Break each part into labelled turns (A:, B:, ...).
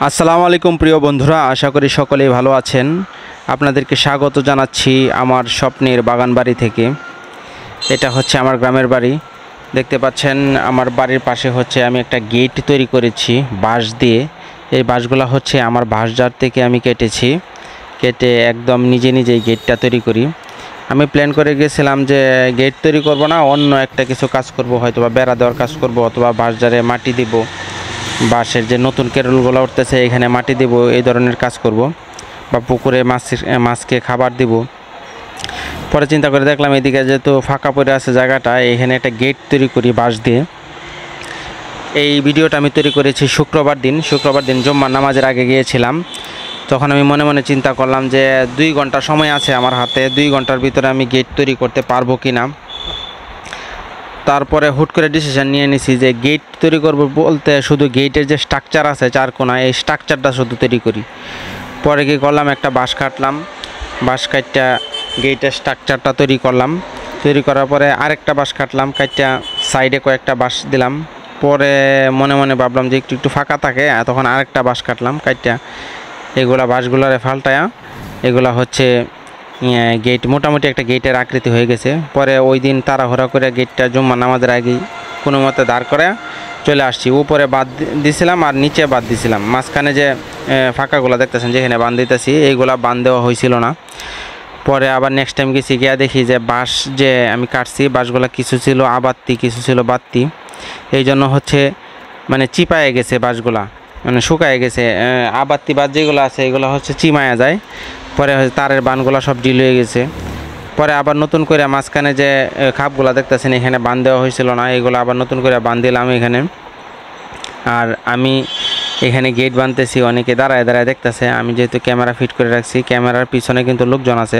A: আসসালামু আলাইকুম প্রিয় বন্ধুরা, আশা করি সকলেই ভালো আছেন। আপনাদেরকে স্বাগত জানাচ্ছি আমার স্বপ্নের বাগান বাড়ি থেকে। এটা হচ্ছে আমার গ্রামের বাড়ি। দেখতে পাচ্ছেন আমার বাড়ির পাশে হচ্ছে আমি একটা গেট তৈরি করেছি বাঁশ দিয়ে। এই বাঁশগুলো হচ্ছে আমার বাঁশঝাড় থেকে আমি কেটে একদম নিজেই গেটটা তৈরি করি। আমি প্ল্যান করে গেছিলাম যে গেট তৈরি করব না, অন্য একটা কিছু কাজ করব, হয়তো বা বেড়া দেওয়ার কাজ করব অথবা বাঁশঝাড়ে মাটি দেব, বাঁশের যে নতুন কেরলগুলো উঠতেছে এখানে মাটি দেব, এই ধরনের কাজ করব, বা পুকুরে মাছকে খাবার দেব। পরে চিন্তা করে দেখলাম এদিকে যেহেতু ফাঁকা পড়ে আছে জায়গাটা, এখানে একটা গেট তৈরি করি বাঁশ দিয়ে। এই ভিডিওটা আমি তৈরি করেছি শুক্রবার দিন জুম্মার নামাজের আগে গিয়েছিলাম। তখন আমি মনে মনে চিন্তা করলাম যে 2 ঘন্টা সময় আছে আমার হাতে, 2 ঘন্টার ভিতরে আমি গেট তৈরি করতে পারবো কি না। তারপরে হুট করে ডিসিশন নিয়ে নিছি যে গেট তৈরি করব বলতে শুধু গেটের যে স্ট্রাকচার আছে চারকোনা, এই স্ট্রাকচারটা শুধু তৈরি করি। পরে কি করলাম, একটা বাঁশ কাটলাম, বাঁশ কাটটা গেটের স্ট্রাকচারটা তৈরি করলাম। তৈরি করার পরে আরেকটা বাঁশ কাটলাম, কাটটা সাইডে কয়েকটা বাঁশ দিলাম। পরে মনে মনে ভাবলাম যে একটু ফাঁকা থাকে, তখন আরেকটা বাঁশ কাটলাম, কাটটা এগুলা বাঁশগুলারে ফাল্টায়া এগুলা হচ্ছে গেট, মোটামুটি একটা গেটের আকৃতি হয়ে গেছে। পরে ওই দিন তাড়াহুড়া করে গেটটা জুম্মা নামাজের আগেই কোনো মতে দাঁড় করে চলে আসছি। উপরে বাদ দিছিলাম আর নিচে বাদ দিছিলাম, মাঝখানে যে ফাঁকাগুলো দেখতেছেন যেখানে বাঁধ দিতেছি এইগুলা বাঁধ দেওয়া হয়েছিল না। পরে আবার নেক্সট টাইম গেছি, গিয়া দেখি যে বাঁশ যে আমি কাটছি বাঁশগুলো কিছু ছিল আবাত্তি, কিছু ছিল বাত্তি, এই জন্য হচ্ছে মানে চিপায়ে গেছে বাঁশগুলা, মানে শুকায় গেছে। আবাত্তি বাদ যেগুলো আছে এগুলো হচ্ছে চিমায়া যায়। পরে তারের বানগুলো সব ডিল হয়ে গেছে। পরে আবার নতুন করে মাঝখানে যে খাপগুলো দেখতেছেন এখানে বান দেওয়া হয়েছিল না, এগুলো আবার নতুন করে বান দিলাম এখানে। আর আমি এখানে গেট বানতেছি, অনেকে দাঁড়ায় দেখতেছে। আমি যেহেতু ক্যামেরা ফিট করে রাখছি, ক্যামেরার পিছনে কিন্তু লোকজন আছে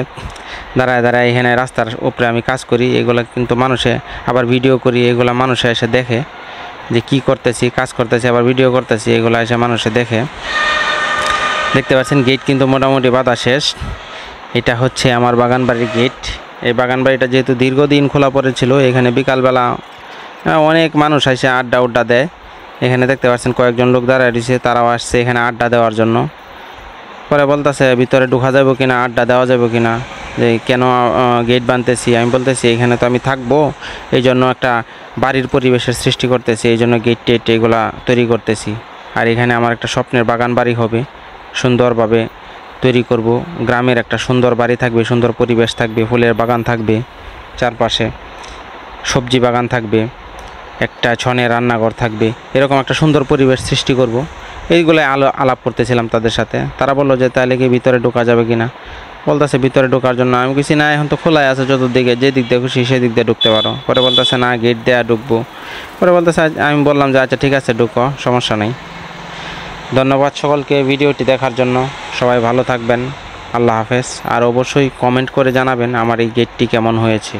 A: দাঁড়ায় এখানে রাস্তার উপরে আমি কাজ করি। এগুলো কিন্তু মানুষে আবার ভিডিও করি, এগুলো মানুষে এসে দেখে যে কি করতেছি, কাজ করতেছি, আবার ভিডিও করতেছি, এগুলো এসে মানুষে দেখে। দেখতে পাচ্ছেন গেট কিন্তু মোটামুটি বাঁধা শেষ। এটা হচ্ছে আমার বাগান বাড়ির গেট। এই বাগান বাড়িটা যেহেতু দীর্ঘদিন খোলা পড়েছিল, এখানে বিকালবেলা অনেক মানুষ এসে আড্ডা দেয়। এখানে দেখতে পাচ্ছেন কয়েকজন লোক দাঁড়ায় রয়েছে, তারাও আসছে এখানে আড্ডা দেওয়ার জন্য। পরে বলতেছে ভিতরে ঢোকা যাবে কিনা, আড্ডা দেওয়া যাবে কিনা, যে কেন গেট বাঁধতেছি। আমি বলতেছি এখানে তো আমি থাকবো, এই জন্য একটা বাড়ির পরিবেশের সৃষ্টি করতেছি, এই জন্য গেট টেট এগুলা তৈরি করতেছি। আর এখানে আমার একটা স্বপ্নের বাগান বাড়ি হবে, সুন্দরভাবে তৈরি করব। গ্রামের একটা সুন্দর বাড়ি থাকবে, সুন্দর পরিবেশ থাকবে, ফুলের বাগান থাকবে, চারপাশে সবজি বাগান থাকবে, একটা ছনের রান্নাঘর থাকবে, এরকম একটা সুন্দর পরিবেশ সৃষ্টি করব। এইগুলো আলাপ করতেছিলাম তাদের সাথে। তারা বললো যে তাহলে কি ভিতরে ঢোকা যাবে কিনা। বলতেছে ভিতরে ঢোকার জন্য। আমি কিছু না, এখন তো খোলাই আছে চতুর্দিকে, যে দিক দিয়ে খুশি সেদিক দিয়ে ঢুকতে পারো। পরে বলতেছে না, গেট দেয়া ঢুকবো। পরে বলতেছে, আমি বললাম যে আচ্ছা ঠিক আছে ঢুকো, সমস্যা নেই। ধন্যবাদ সকলকে ভিডিওটি দেখার জন্য। সবাই ভালো থাকবেন, আল্লাহ হাফেজ। আর অবশ্যই কমেন্ট করে জানাবেন আমার এই গেটটি কেমন হয়েছে।